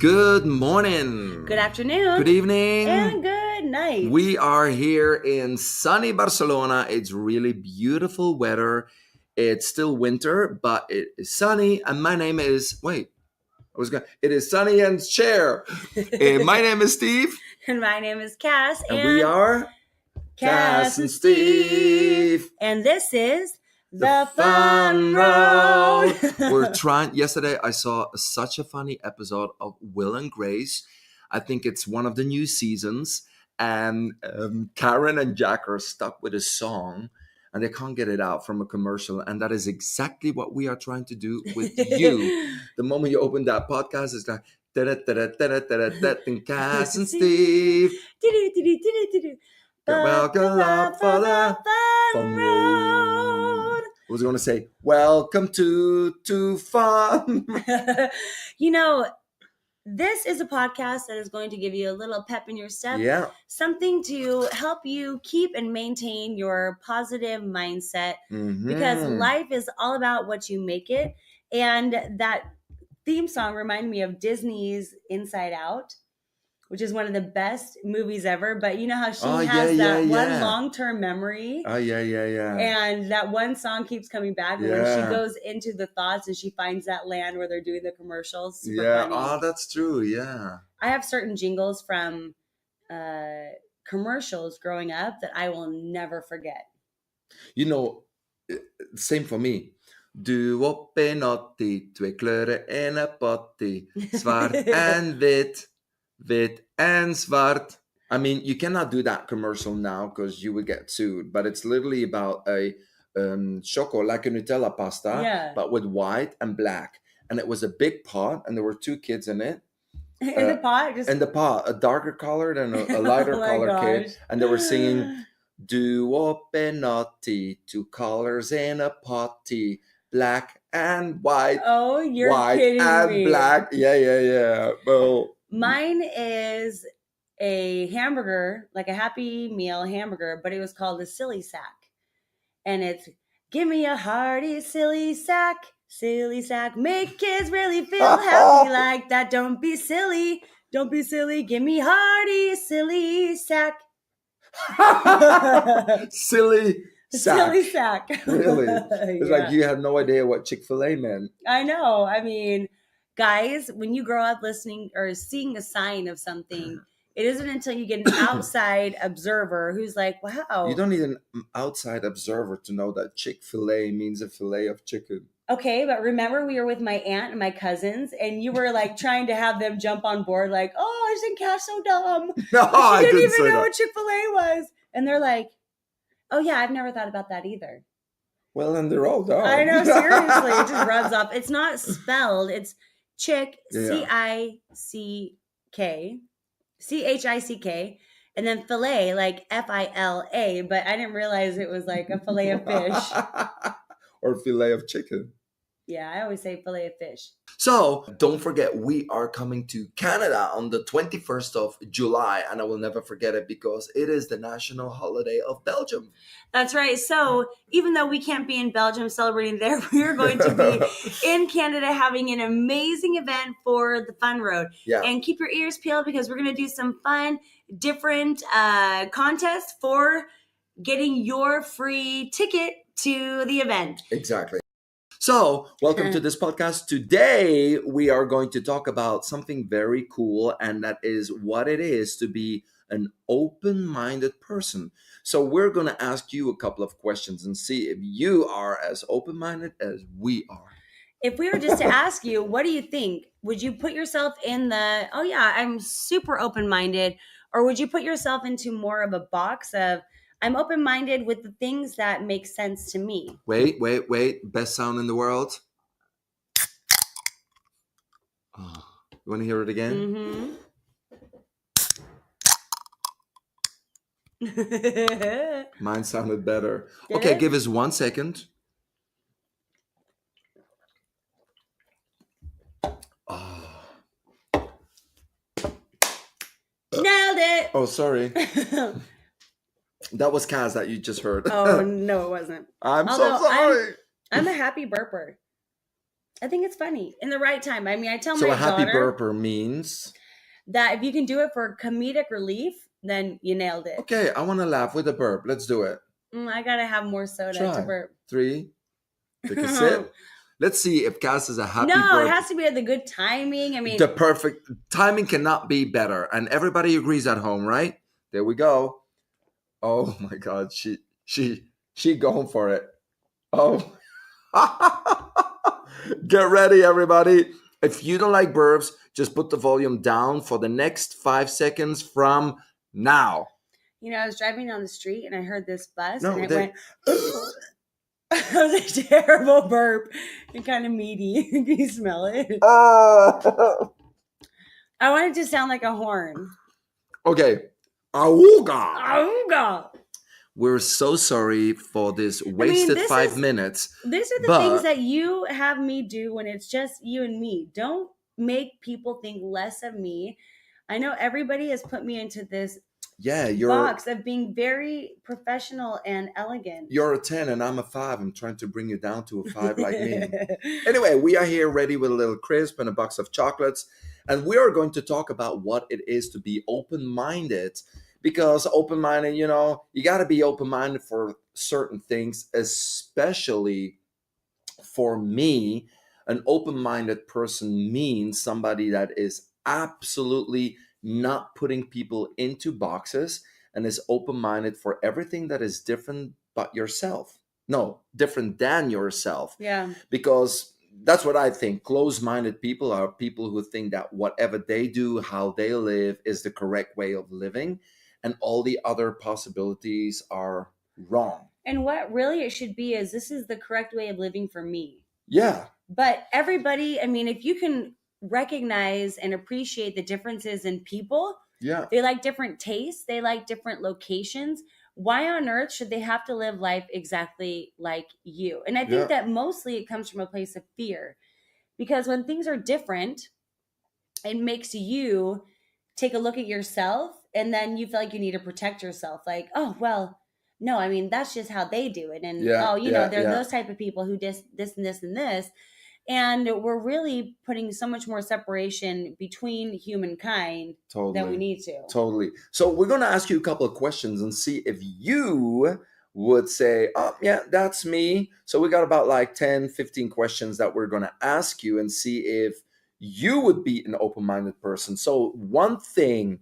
Good morning. Good afternoon. Good evening. And good night. We are here in sunny Barcelona. It's really beautiful weather. It's still winter, but it is sunny. And my name is, it is Sunny and Cher. My name is Steve. And my name is Cass. And we are Cass and Steve. And this is The Fun Road. Yesterday I saw such a funny episode of Will and Grace. I think it's one of the new seasons. And Karen and Jack are stuck with a song and they can't get it out from a commercial. And that is exactly what we are trying to do with you. The moment you open that podcast, it's like, and Cass and Steve. Welcome up for the Fun Road. I was going to say, welcome to fun. This is a podcast that is going to give you a little pep in your step. Yeah. Something to help you keep and maintain your positive mindset. Mm-hmm. Because life is all about what you make it. And that theme song reminded me of Disney's Inside Out, which is one of the best movies ever. But you know how she has that one long-term memory? Oh, yeah. And that one song keeps coming back. And when she goes into the thoughts and she finds that land where they're doing the commercials. Super funny. Oh, that's true. Yeah. I have certain jingles from commercials growing up that I will never forget. Same for me. Du uppe notti, twee kleuren in een potty, zwart en wit. Wit and zwart. I mean, you cannot do that commercial now because you would get sued. But it's literally about a choco, like a Nutella pasta, but with white and black. And it was a big pot, and there were two kids in it. In the pot? In the pot, a darker colored and a lighter colored kid. And they were singing, Du uppe notti, two colors in a potty, black and white. Oh, you're white kidding and me. Black. Yeah. Well, mine is a hamburger, like a Happy Meal hamburger, but it was called a silly sack. And it's, give me a hearty silly sack, make kids really feel happy like that. Don't be silly, give me hearty silly sack. Silly sack. Really? It's like you have no idea what Chick-fil-A meant. I know. I mean, guys, when you grow up listening or seeing a sign of something, it isn't until you get an outside observer who's like, wow. You don't need an outside observer to know that Chick-fil-A means a fillet of chicken. Okay, but remember we were with my aunt and my cousins, and you were like trying to have them jump on board, like, oh, isn't Cash so dumb? No, she didn't even know what Chick-fil-A was. And they're like, oh, yeah, I've never thought about that either. Well, and they're all dumb. I know, seriously. It just rubs off. It's not spelled. It's Chick, Chick, and then fillet, like Fila, but I didn't realize it was like a fillet of fish. Or fillet of chicken. Yeah, I always say fillet of fish. So don't forget, we are coming to Canada on the 21st of July, and I will never forget it because it is the national holiday of Belgium. That's right. So even though we can't be in Belgium celebrating there, we're going to be in Canada having an amazing event for the Fun Road. Yeah. And keep your ears peeled because we're going to do some fun, different contests for getting your free ticket to the event. Exactly. So, welcome to this podcast. Today, we are going to talk about something very cool, and that is what it is to be an open-minded person. So, we're going to ask you a couple of questions and see if you are as open-minded as we are. If we were just to ask you, what do you think? Would you put yourself in the, oh yeah, I'm super open-minded, or would you put yourself into more of a box of, I'm open-minded with the things that make sense to me? Wait. Best sound in the world. Oh, you want to hear it again? Mm-hmm. Mine sounded better. Did Okay, it? give us 1 second. Oh. Nailed it. Oh, sorry. That was Kaz that you just heard. Oh, no, it wasn't. I'm so sorry. I'm a happy burper. I think it's funny in the right time. I mean, I tell So a my happy daughter burper means, that if you can do it for comedic relief, then you nailed it. okay, I want to laugh with a burp. Let's do it. I gotta have more soda to Try. burp. Three, take a No, sip. Let's see if Cass is a happy it burp. has to be at the good timing. I The mean, perfect timing cannot be better. And everybody agrees at home, right? There we go. Oh my God. She going for it. Oh. Get ready, everybody. If you don't like burps, just put the volume down for the next 5 seconds from now. I was driving down the street and I heard this bus and No, it they. went. It was a terrible burp and kind of meaty. Can you smell it? I wanted to sound like a horn. Okay. Auga. Auga. We're so sorry for this I mean, wasted 5 minutes, these are the things but that you have me do when it's just you and me. Don't make people think less of me. I know everybody has put me into this yeah, box of being very professional and elegant. you're a 10 and I'm a 5. I'm trying to bring you down to a 5 like me. Anyway, we are here ready with a little crisp and a box of chocolates. And we are going to talk about what it is to be open minded. Because open minded, you got to be open minded for certain things, especially for me. An open minded person means somebody that is absolutely not putting people into boxes and is open minded for everything that is different but yourself. No, different than yourself. Yeah. Because that's what I think. Closed minded people are people who think that whatever they do, how they live, is the correct way of living, and all the other possibilities are wrong. And what really it should be is this is the correct way of living for me. Yeah. But everybody, I mean, if you can recognize and appreciate the differences in people, Yeah. they like different tastes, they like different locations. Why on earth should they have to live life exactly like you? And I think Yeah. that mostly it comes from a place of fear because when things are different, it makes you take a look at yourself and then you feel like you need to protect yourself. Like, oh, well, no, I mean, that's just how they do it. And, Yeah. oh, Yeah. they're Yeah. those type of people who this and this and this. And we're really putting so much more separation between humankind than we Totally. need to. Totally. So we're going to ask you a couple of questions and see if you would say, oh, yeah, that's me. So we got about like 10, 15 questions that we're going to ask you and see if you would be an open-minded person. So one thing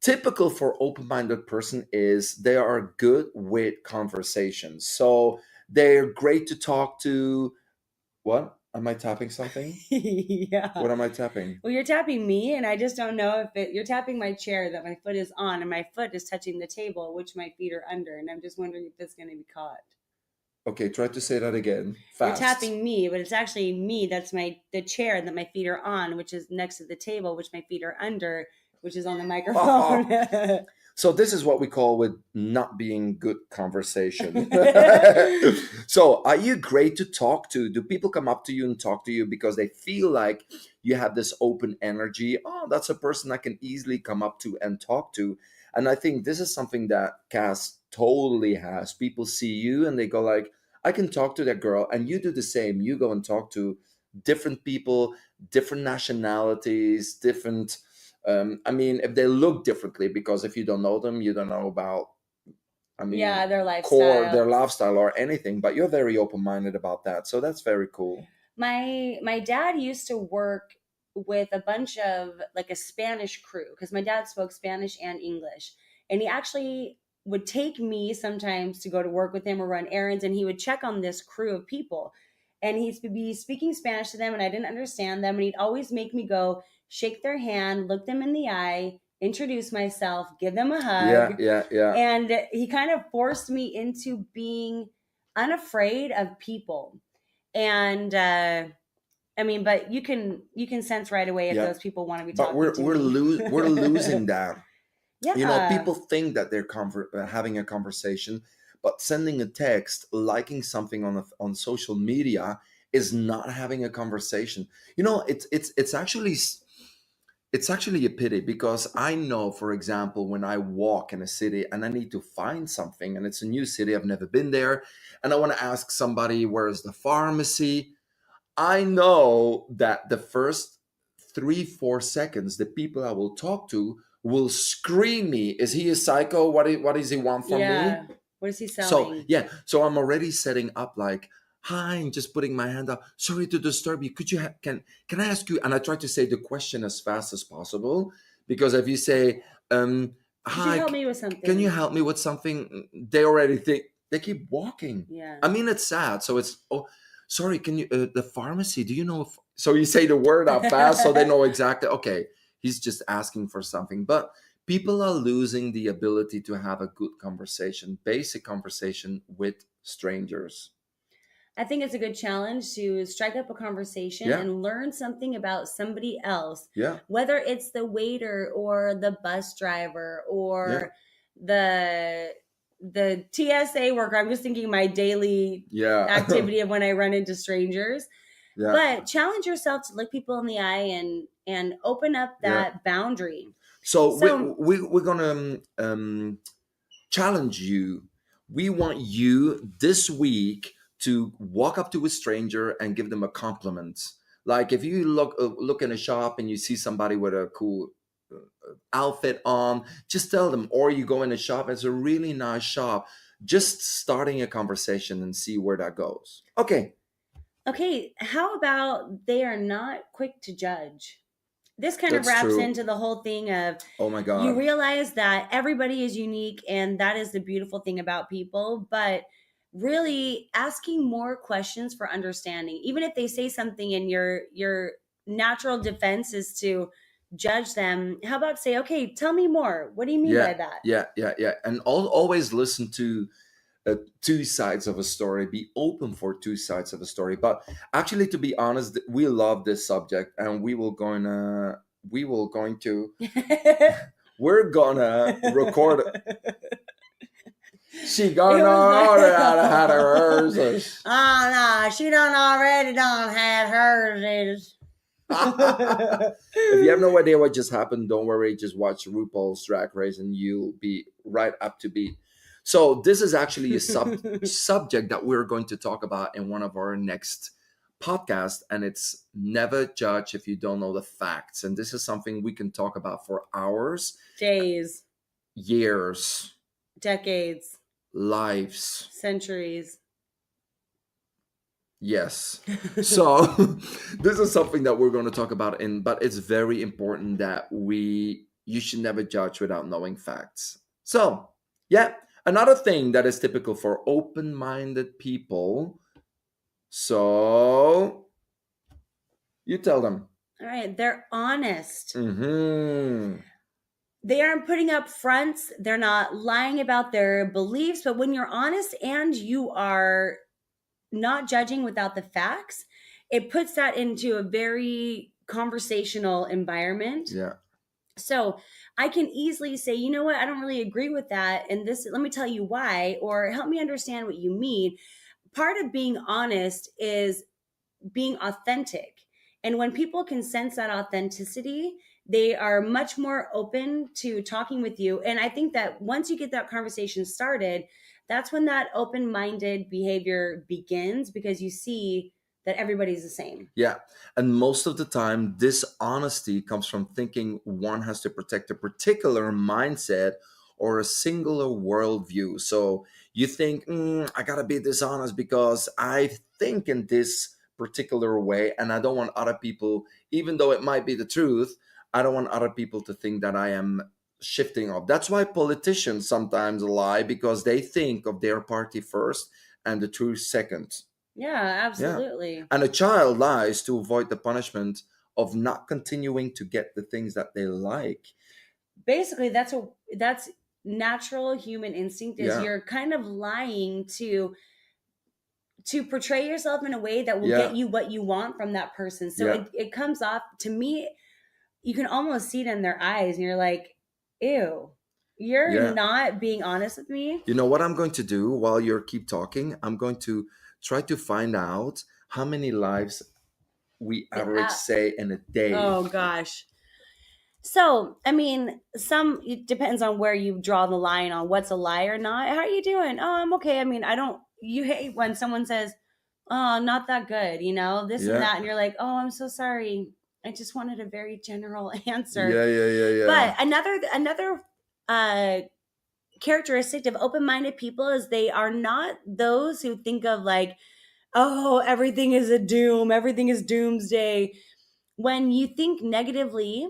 typical for open-minded person is they are good with conversations. So they're great to talk to. What? Am I tapping something? Yeah. What am I tapping? Well, you're tapping me, and I just don't know if you're tapping my chair that my foot is on, and my foot is touching the table, which my feet are under, and I'm just wondering if that's going to be caught. Okay, try to say that again. You're Fast. tapping me, but it's actually me. That's the chair that my feet are on, which is next to the table, which my feet are under, which is on the microphone. So this is what we call with not being good conversation. So are you great to talk to? Do people come up to you and talk to you because they feel like you have this open energy? Oh, that's a person I can easily come up to and talk to. And I think this is something that Cass totally has. People see you and they go like, I can talk to that girl. And you do the same. You go and talk to different people, different nationalities, different I mean, if they look differently, because if you don't know them, you don't know about, I mean, yeah, their their lifestyle. lifestyle or anything. But you're very open minded about that, so that's very cool. My dad used to work with a bunch of like a Spanish crew because my dad spoke Spanish and English, and he actually would take me sometimes to go to work with him or run errands, and he would check on this crew of people, and he'd be speaking Spanish to them, and I didn't understand them, and he'd always make me go shake their hand, look them in the eye, introduce myself, give them a Yeah, hug, yeah, yeah. and he kind of forced me into being unafraid of people and I mean, but you can sense right away if Yeah. those people want to be But talking to me. we're losing that. Yeah. People think that they're having a conversation, but sending a text, liking something on social media is not having a conversation. It's actually a pity because I know, for example, when I walk in a city and I need to find something and it's a new city, I've never been there, and I want to ask somebody, where is the pharmacy? I know that the first 3 4 seconds, the people I will talk to will scream me, is he a psycho? What does he want from me? Yeah. What is he So selling? yeah, so I'm already setting up like, hi, and just putting my hand up. Sorry to disturb you. Could you can I ask you? And I try to say the question as fast as possible, because if you say, Could you hi, help me with can you something? help me with something? They already think, they keep walking. Yeah. I mean, it's sad. So it's, oh, sorry, can you the pharmacy? Do you know? If, so you say the word out fast, so they know exactly. Okay, he's just asking for something, but people are losing the ability to have a good conversation, basic conversation with strangers. I think it's a good challenge to strike up a conversation Yeah, and learn something about somebody else, yeah, whether it's the waiter or the bus driver yeah, or the the TSA worker. I'm just thinking my daily yeah, activity of when I run into strangers. yeah, But challenge yourself to look people in the eye and open up yeah. that boundary. So So we're gonna challenge you. We want you this week to walk up to a stranger and give them a compliment. Like if you look in a shop and you see somebody with a cool outfit on, just tell them. Or you go in a shop, it's a really nice shop. Just starting a conversation and see where that goes. Okay, okay, how about they are not quick to judge? This kind of that's wraps true. into the whole thing of Oh my you God. realize that everybody is unique and that is the beautiful thing about people, but really asking more questions for understanding. Even if they say something and your natural defense is to judge them, how about say, "Okay, tell me more. What do you mean by Yeah, that?" yeah, yeah, yeah. And always listen to two sides of a story. Be open for two sides of a story. But actually, to be honest, we love this subject, and we will going to we're gonna record. She It gonna was order out of how to like, hers. oh no, she done already done had hers. If you have no idea what just happened, don't worry. Just watch RuPaul's Drag Race, and you'll be right up to beat. So this is actually a subject that we're going to talk about in one of our next podcasts, and it's never judge if you don't know the facts. And this is something we can talk about for hours, Days, years, decades, lives. centuries. Yes. So this is something that we're going to talk about in, but it's very important that you should never judge without knowing facts. So, yeah, another thing that is typical for open-minded people. So, you tell them. All right, they're honest. Mhm. They aren't putting up fronts. They're not lying about their beliefs. But when you're honest and you are not judging without the facts, it puts that into a very conversational environment. Yeah. So I can easily say, you know what, I don't really agree with that. And this, let me tell you why, or help me understand what you mean. Part of being honest is being authentic. And when people can sense that authenticity, they are much more open to talking with you. And I think that once you get that conversation started, that's when that open minded behavior begins because you see that everybody's the same. Yeah. And most of the time, this honesty comes from thinking one has to protect a particular mindset or a singular worldview. So you think, I got to be dishonest because I think in this particular way, and I don't want other people, even though it might be the truth, I don't want other people to think that I am shifting off. That's why politicians sometimes lie, because they think of their party first and the truth second. Yeah, Yeah. absolutely. And a child lies to avoid the punishment of not continuing to get the things that they like. Basically, that's natural human instinct is Yeah. you're kind of lying to portray yourself in a way that will get Yeah. you what you want from that person. So Yeah. it comes off to me, you can almost see it in their eyes, and you're like, ew, you're Yeah. not being honest with me. You know what I'm going to do while you keep talking? I'm going to try to find out how many lives we The, average say in a day. oh gosh. So, I mean, some it depends on where you draw the line on what's a lie or not. How are you doing? Oh, I'm okay. I mean, I don't. You hate when someone says, oh, not that good, this and Yeah. that. And you're like, oh, I'm so sorry. I just wanted a very general answer. Yeah, yeah, yeah, yeah. But another uh, characteristic of open-minded people is they are not those who think of like, oh, everything is a doom, everything is doomsday. When you think negatively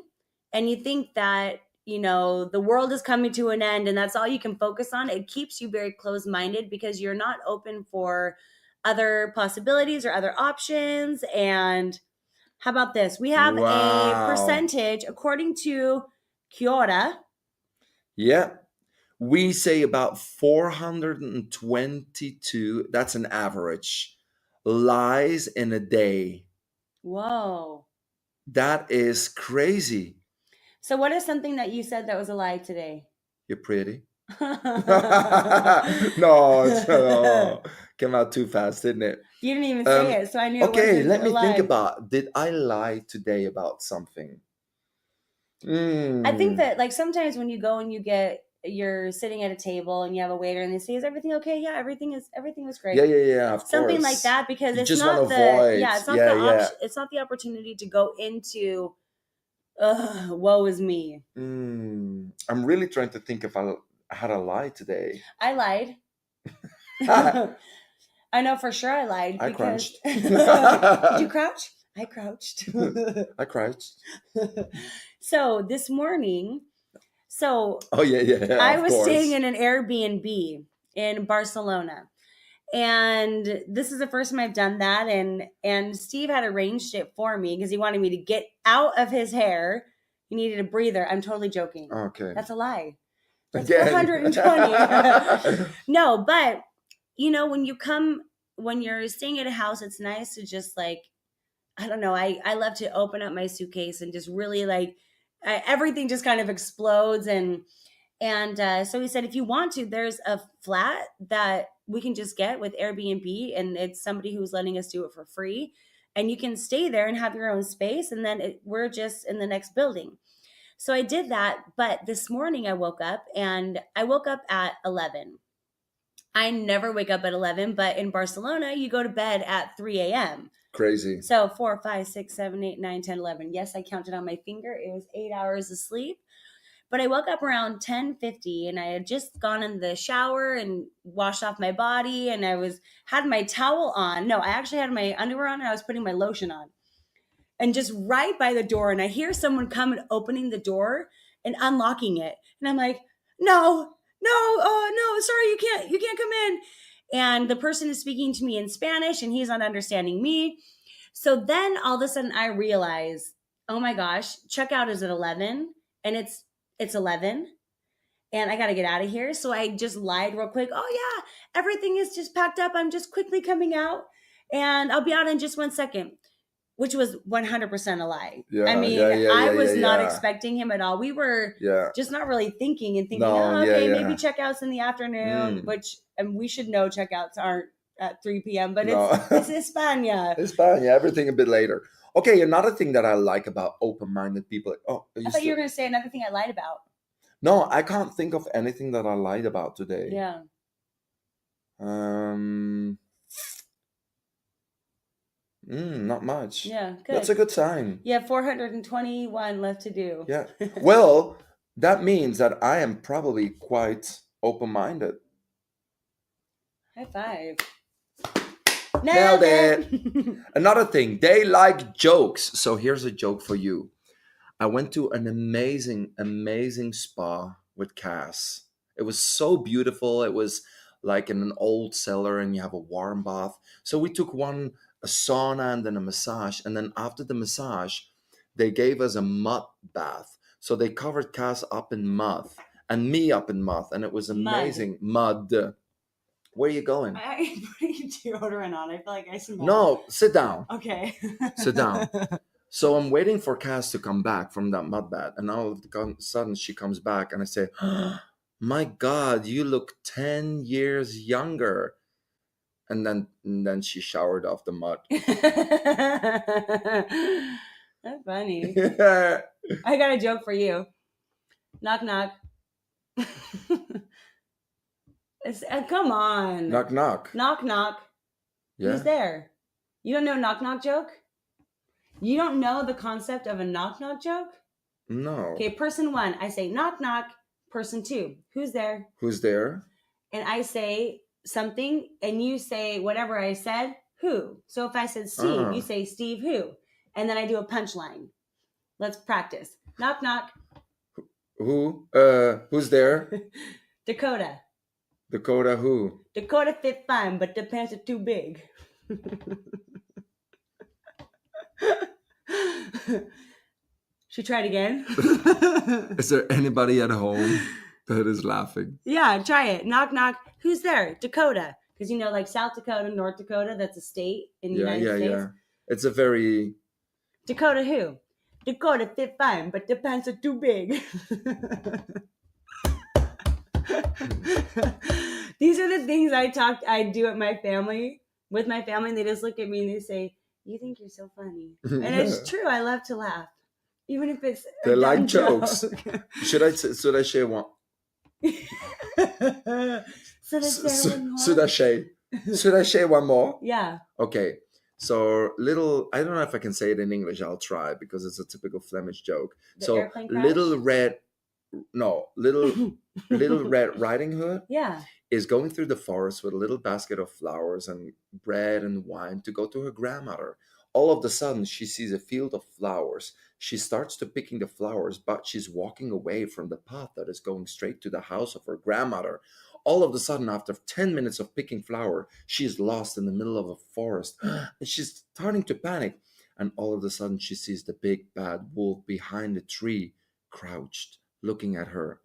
and you think that the world is coming to an end and that's all you can focus on, it keeps you very closed-minded because you're not open for other possibilities or other options. And how about this? We have a Wow. percentage according to Kiora. Yeah. We say about 422, that's an average, lies in a day. Whoa. That is crazy. So what is something that you said that was a lie today? You're pretty. You No, it's came out too fast, didn't it? didn't even say Um, it, so I knew it okay, wasn't let a me think lie. about, did I lie today about something? I think Mm. that like sometimes when you go and you're sitting at a table and you have a waiter and they say, "Is everything okay?" Yeah, everything was Yeah, great. yeah, yeah, of Something like course. that because You it's just want to not the avoid. yeah, it's not the Yeah, yeah. option, it's not the opportunity to go into woe is me. I'm really trying to think if I had a lie today. I lied. I I know for sure I lied because crunched. did you crouch? I crouched. I crouched. So this morning, so Oh yeah, yeah, yeah, I of was staying course. in an Airbnb in Barcelona. And this is the first time I've done that. And Steve had arranged it for me because he wanted me to get out of his hair. He needed a breather. I'm totally joking. Okay. That's a lie. That's Again. 420. No, but when you're staying at a house, it's nice to just like, I don't know. I love to open up my suitcase and just really like everything just kind of explodes. And so he said, if you want to, there's a flat that we can just get with Airbnb, and it's somebody who's letting us do it for free. And you can stay there and have your own space, and then we're just in the next building. So I did that. But this morning I woke up at 11. I never wake up at 11, but in Barcelona, you go to bed at 3 a.m. Crazy. So 4, 5, 6, 7, 8, 9, 10, 11. Yes, I counted on my finger. It was 8 hours of sleep. But I woke up around 10:50 and I had just gone in the shower and washed off my body and had my towel on. No, I actually had my underwear on and I was putting my lotion on. And just right by the door and I hear someone come and opening the door and unlocking it. And I'm like, "No. No, no, sorry, you can't come in." And the person is speaking to me in Spanish and he's not understanding me. So then all of a sudden I realize, "Oh my gosh, checkout is at 11 and it's 11 and I got to get out of here." So I just lied real quick. "Oh yeah, everything is just packed up. I'm just quickly coming out and I'll be out in just 1 second," which was 100% a lie. I Yeah, yeah, mean, yeah, I yeah, yeah, was not yeah. expecting him at all. We were Yeah. just not really thinking and thinking, No, "Oh, yeah, okay, maybe yeah. checkouts in the afternoon," Mm. which and we should know checkouts aren't at 3 p.m., but No. it's España. It's fine. Yeah, everything a bit later. Okay, another thing that I like about open-minded people. Oh, I you thought you still? were going to say another thing I lied about. No, I can't think of anything that I lied about today. Yeah. Um, not much. Yeah, That's a good. good sign. You have 421 left to do. Yeah. Well, that means that I am probably quite open-minded. High five. Nailed Nailed it. it. Another thing, they like jokes. So here's a joke for you. I went to an amazing, amazing spa with Cass. It was so beautiful. It was like in an old cellar, and you have a warm bath. So we took a sauna and then a massage. And then after the massage, they gave us a mud bath. So they covered Cass up in mud and me up in mud. And it was Mud. amazing. Mud. Where are you going? I putting deodorant on. I feel like I smell. No, sit down. Okay. Sit down. So I'm waiting for Cass to come back from that mud bath, and all of a sudden she comes back, and I say, "My God, you look 10 years younger." And then she showered off the mud. That's funny. Yeah. I got a joke for you. Knock knock. Come on. Knock knock. Knock knock. Who's Yeah. there? You don't know knock knock joke? You don't know the concept of a knock knock joke? No. Okay, person one, I say knock knock. Person two, who's there? Who's there? And I say something, and you say whatever I said, who? So if I said Steve, you Ah. say Steve who? And then I do a punchline. Let's practice. Knock knock. Who? Who's there? Dakota. Dakota who? Dakota fit fine, but the pants are too big. Should try it again? Is there anybody at home that is laughing? Yeah, try it. Knock knock. Who's there? Dakota. Because you know, like South Dakota, North Dakota, that's a state in the Yeah, United yeah, States. yeah. It's a very Dakota who? Dakota fit fine, but the pants are too big. These are the things I do at my family, with my family, and they just look at me and they say, "You think you're so funny." And it's true, I love to laugh. Even if it's they a like dumb jokes. joke. Should I share one? Should I share one more? Yeah. Okay. So little, I don't know if I can say it in English. I'll try because it's a typical Flemish joke. The So airplane crash? little red Red Riding Hood Yeah. is going through the forest with a little basket of flowers and bread and wine to go to her grandmother. All of a sudden, she sees a field of flowers. She starts to picking the flowers, but she's walking away from the path that is going straight to the house of her grandmother. All of a sudden, after 10 minutes of picking flower, she's lost in the middle of a forest and she's starting to panic. And all of a sudden, she sees the big bad wolf behind a tree, crouched, looking at her.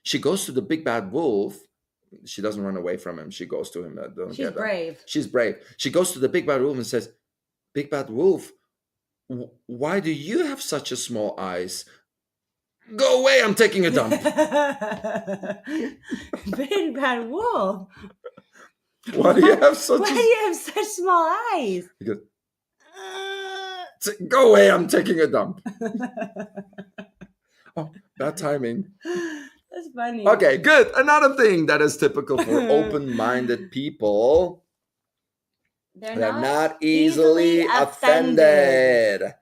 She goes to the big bad wolf. She doesn't run away from him. She goes to him. Don't She's get that. brave. She's brave. She goes to the big bad wolf and says, "Big bad wolf, why do you have such a small eyes? Go away! I'm taking a dump." Big bad wolf. Why do you have such? Why do you have such small eyes? He goes, "Go away! I'm taking a dump." Oh, bad timing. That's funny. Okay, good. Another thing that is typical for open-minded people. They're not easily offended.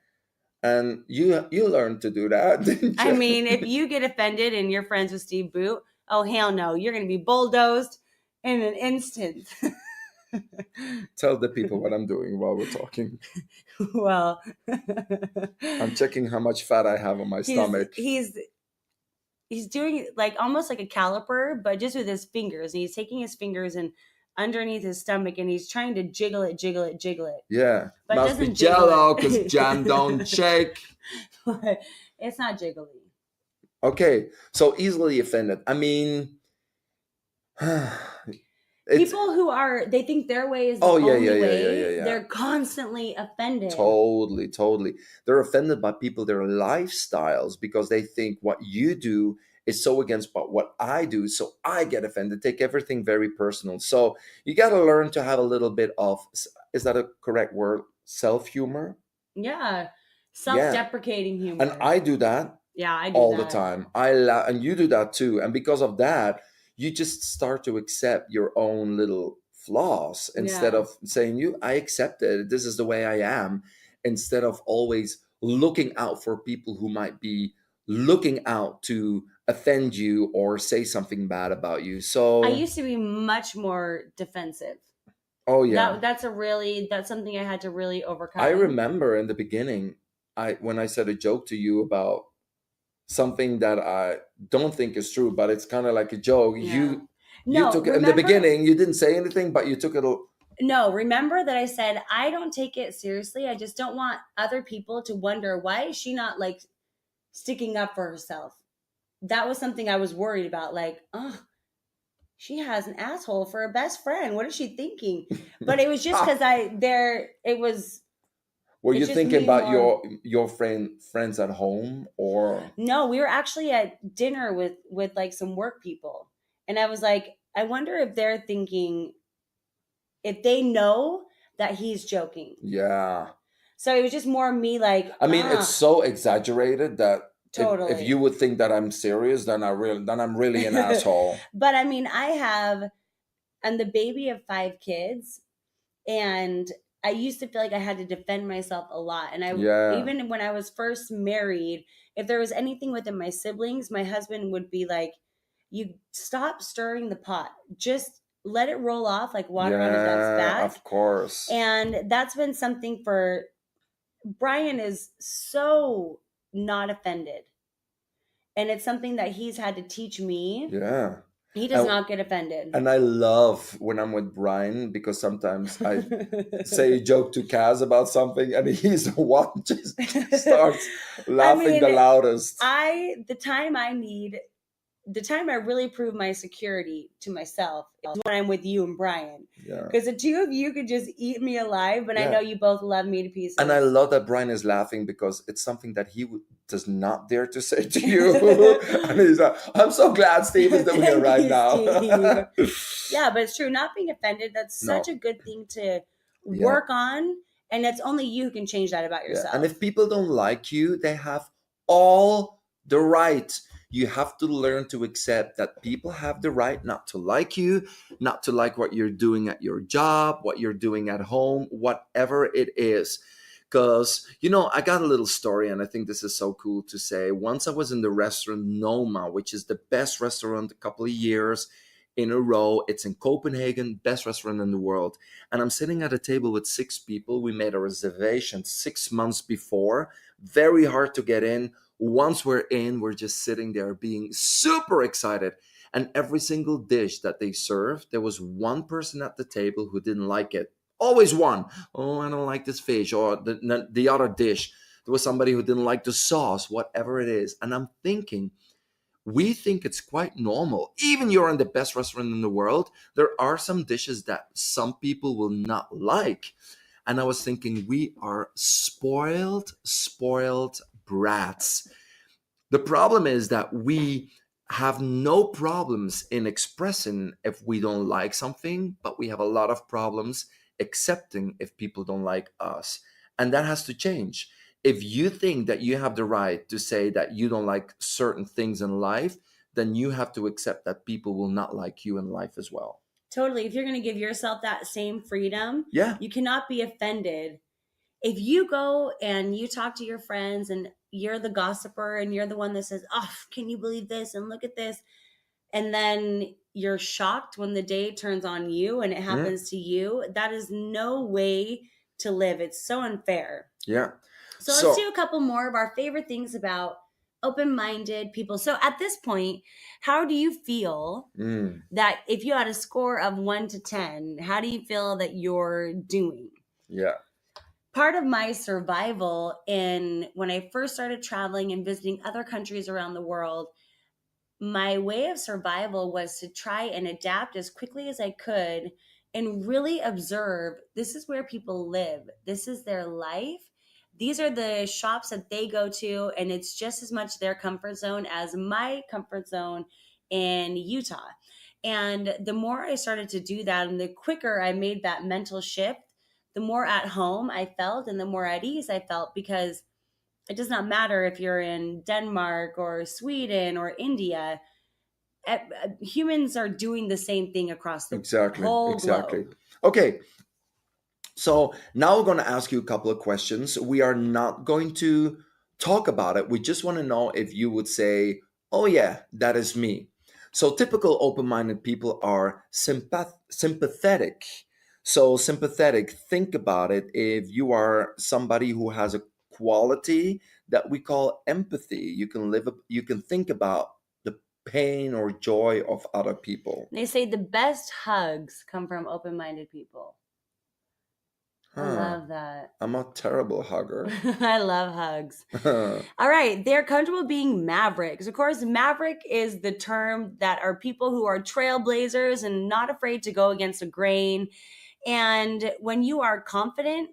And you learned to do that, didn't you? I mean, if you get offended and you're friends with Steve Boot, oh hell no, you're going to be bulldozed in an instant. Tell the people what I'm doing while we're talking. Well, I'm checking how much fat I have on my stomach. He's doing like almost like a caliper, but just with his fingers. And he's taking his fingers and underneath his stomach, and he's trying to jiggle it. Yeah, But must be doesn't jiggle jello it. because jam don't shake. But it's not jiggly. Okay, so easily offended. I mean, People who they think their way is the Oh, yeah, only yeah, yeah, way. yeah, yeah. They're constantly offended. Totally. They're offended by people, their lifestyles, because they think what you do is so against what I do. So I get offended, take everything very personal. So you got to learn to have a little bit of, is that a correct word? Self-humor? Yeah. Self-deprecating humor. And I do that. Yeah, I do all that. the time. And you do that too. And because of that, you just start to accept your own little flaws instead of saying, I accept it. This is the way I am. Instead of always looking out for people who might be looking out to offend you or say something bad about you. So I used to be much more defensive. Oh yeah. That's something I had to really overcome. I remember in the beginning, when I said a joke to you about something that I don't think is true, but it's kind of like a joke. Yeah. You took it in the beginning. You didn't say anything, but you took it. No, remember that I said I don't take it seriously. I just don't want other people to wonder why is she not like sticking up for herself. That was something I was worried about. Like, oh, she has an asshole for a best friend. What is she thinking? But it was just because it was. Were you thinking about your friends at home or? No, we were actually at dinner with like some work people. And I was like, I wonder if they're thinking, if they know that he's joking. Yeah. So it was just more me like, I mean, it's so exaggerated that totally. If you would think that I'm serious, then I'm really an asshole. But I mean, I'm the baby of 5 kids. And I used to feel like I had to defend myself a lot. And I, Yeah. even when I was first married, if there was anything within my siblings, my husband would be like, you stop stirring the pot. Just let it roll off like water on a duck's Yeah, back. of course. And that's been something for Brian is so not offended. And it's something that he's had to teach me. Yeah. He does And not get offended. and I love when I'm with Brian because sometimes I say a joke to Kaz about something and he's the one just starts I laughing the mean, loudest. the time I really prove my security to myself is when I'm with you and Brian. Yeah. Because the two of you could just eat me alive, but I Yeah. know you both love me to pieces. And I love that Brian is laughing because it's something that he does not dare to say to you. And he's like, I'm so glad Steve is doing it Thank right you, now. Yeah, but it's true. Not being offended, that's such No. a good thing to Yeah. work on. And it's only you who can change that about Yeah. yourself. And if people don't like you, they have all the right. You have to learn to accept that people have the right not to like you, not to like what you're doing at your job, what you're doing at home, whatever it is. Because, I got a little story, and I think this is so cool to say. Once I was in the restaurant Noma, which is the best restaurant a couple of years in a row. It's in Copenhagen, best restaurant in the world. And I'm sitting at a table with 6 people. We made a reservation 6 months before. Very hard to get in. Once we're in, we're just sitting there being super excited. And every single dish that they served, there was one person at the table who didn't like it. Always one. Oh, I don't like this fish. Or the other dish. There was somebody who didn't like the sauce, whatever it is. And I'm thinking, we think it's quite normal. Even you're in the best restaurant in the world, there are some dishes that some people will not like. And I was thinking, we are spoiled brats. The problem is that we have no problems in expressing if we don't like something, but we have a lot of problems accepting if people don't like us. And that has to change. If you think that you have the right to say that you don't like certain things in life, then you have to accept that people will not like you in life as well. Totally. If you're going to give yourself that same freedom, Yeah. you cannot be offended. If you go and you talk to your friends and you're the gossiper and you're the one that says, oh, can you believe this? And look at this. And then you're shocked when the day turns on you and it happens to you. That is no way to live. It's so unfair. Yeah. So let's do a couple more of our favorite things about open-minded people. So at this point, how do you feel that if you had a score of 1 to 10, how do you feel that you're doing? Yeah. Part of my survival in when I first started traveling and visiting other countries around the world, my way of survival was to try and adapt as quickly as I could and really observe this is where people live. This is their life. These are the shops that they go to, and it's just as much their comfort zone as my comfort zone in Utah. And the more I started to do that, and the quicker I made that mental shift, the more at home I felt and the more at ease I felt because it does not matter if you're in Denmark or Sweden or India. Humans are doing the same thing across the whole globe. Okay. So now we're going to ask you a couple of questions. We are not going to talk about it. We just want to know if you would say, oh, yeah, that is me. So typical open minded people are sympathetic. So, sympathetic, think about it. If you are somebody who has a quality that we call empathy, you can think about the pain or joy of other people. They say the best hugs come from open minded people. I love that. I'm a terrible hugger. I love hugs. All right. They're comfortable being mavericks. Of course, maverick is the term that are people who are trailblazers and not afraid to go against the grain. And when you are confident,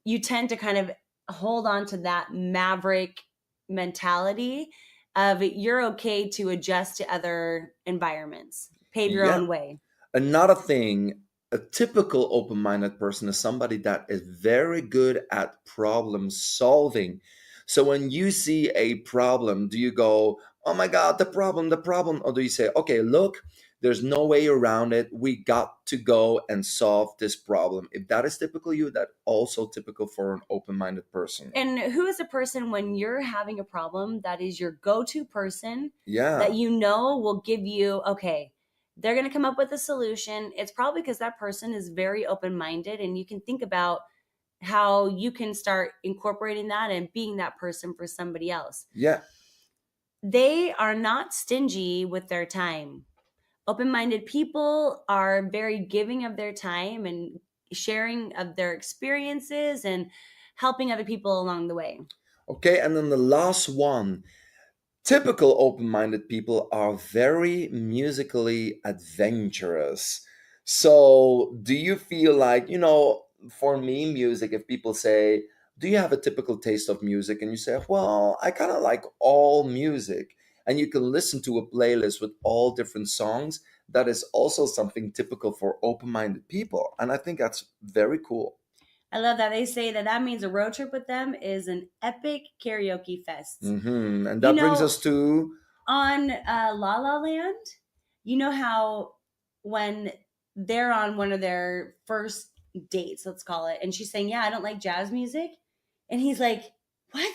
you tend to kind of hold on to that maverick mentality of you're okay to adjust to other environments, pave your own way. Another thing, a typical open-minded person is somebody that is very good at problem solving. So when you see a problem, do you go, oh my God, the problem, or do you say, okay, look, There's no way around it. We got to go and solve this problem. If that is typical you, that also typical for an open-minded person. And who is a person when you're having a problem that is your go-to person Yeah. that you know will give you, okay, they're going to come up with a solution. It's probably because that person is very open-minded, and you can think about how you can start incorporating that and being that person for somebody else. Yeah. They are not stingy with their time. Open-minded people are very giving of their time and sharing of their experiences and helping other people along the way. Okay, and then the last one. Typical open-minded people are very musically adventurous. So, do you feel like, for me, music, if people say, do you have a typical taste of music? And you say, well, I kind of like all music. And you can listen to a playlist with all different songs. That is also something typical for open-minded people. And I think that's very cool. I love that. They say that means a road trip with them is an epic karaoke fest. And that brings us to on La La Land. You know how when they're on one of their first dates, let's call it, and she's saying, "Yeah, I don't like jazz music," and he's like, "What?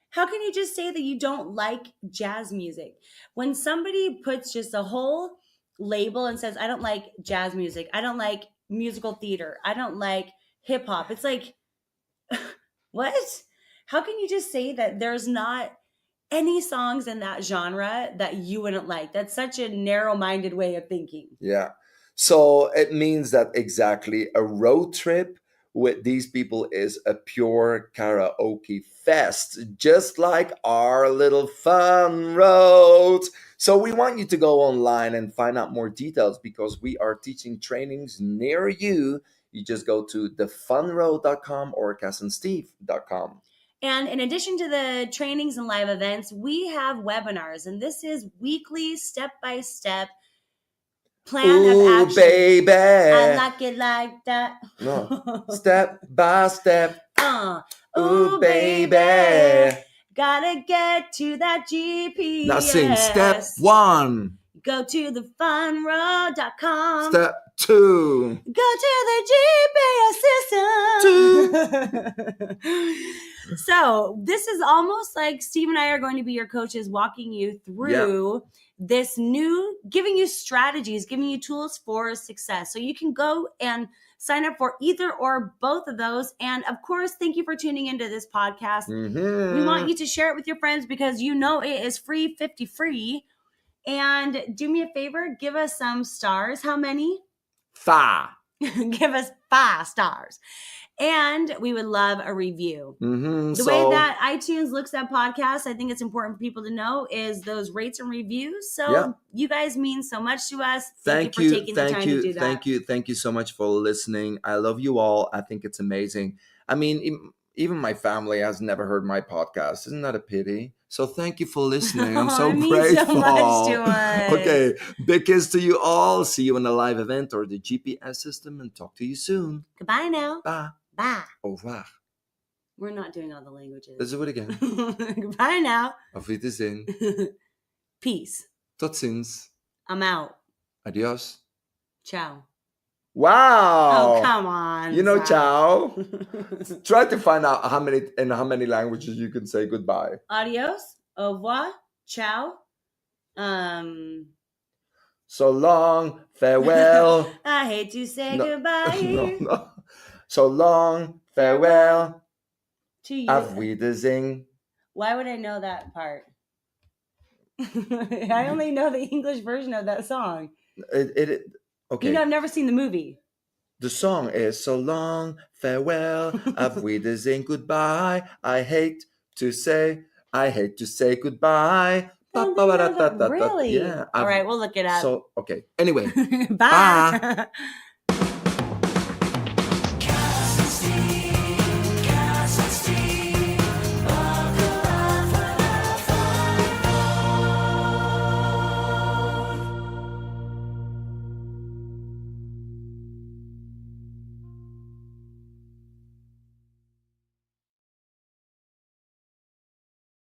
How can you just say that you don't like jazz music?" When somebody puts just a whole label and says, "I don't like jazz music. I don't like musical theater. I don't like hip hop." It's like, what? How can you just say that there's not any songs in that genre that you wouldn't like? That's such a narrow-minded way of thinking. Yeah. So it means that exactly a road trip with these people is a pure karaoke fest, just like our little fun road. So we want you to go online and find out more details because we are teaching trainings near you. You just go to thefunroad.com or cassandsteve.com. And in addition to the trainings and live events, we have webinars, and this is weekly, step-by-step plan of action. Baby. I like it like that. No. Step by step. Ooh, baby. Gotta get to that GPS. Now sing step 1. Go to thefunroad.com. Step 2. Go to the GPS system. 2. So this is almost like Steve and I are going to be your coaches, walking you through this new, giving you strategies, giving you tools for success. So you can go and sign up for either or both of those. And of course, thank you for tuning into this podcast. We want you to share it with your friends because you know it is free, 50 free. And do me a favor, give us some stars. How many? 5. Give us 5 stars. And we would love a review. The way that iTunes looks at podcasts, I think it's important for people to know, is those rates and reviews. So you guys mean so much to us. Thank you for taking the time to do that. Thank you so much for listening. I love you all. I think it's amazing. I mean, even my family has never heard my podcast. Isn't that a pity? So thank you for listening. I'm so grateful. So much to us. Okay, big kiss to you all. See you in a live event or the GPS system, and talk to you soon. Goodbye now. Bye. Bye. Au revoir. We're not doing all the languages. Let's do it again. Goodbye now. Auf Wiedersehen. Peace. Tot ziens. I'm out. Adios. Ciao. Wow. Oh, come on. You know, ciao. Try to find out how many languages you can say goodbye. Adios. Au revoir. Ciao. So long. Farewell. I hate to say goodbye. No. So long. Farewell. To you. Auf Wiedersehen. Why would I know that part? I only know the English version of that song. Okay. You know, I've never seen the movie. The song is so long, farewell, auf Wiedersehen, goodbye. I hate to say goodbye. Really? Yeah. All right, we'll look it up. So, okay. Anyway. Bye.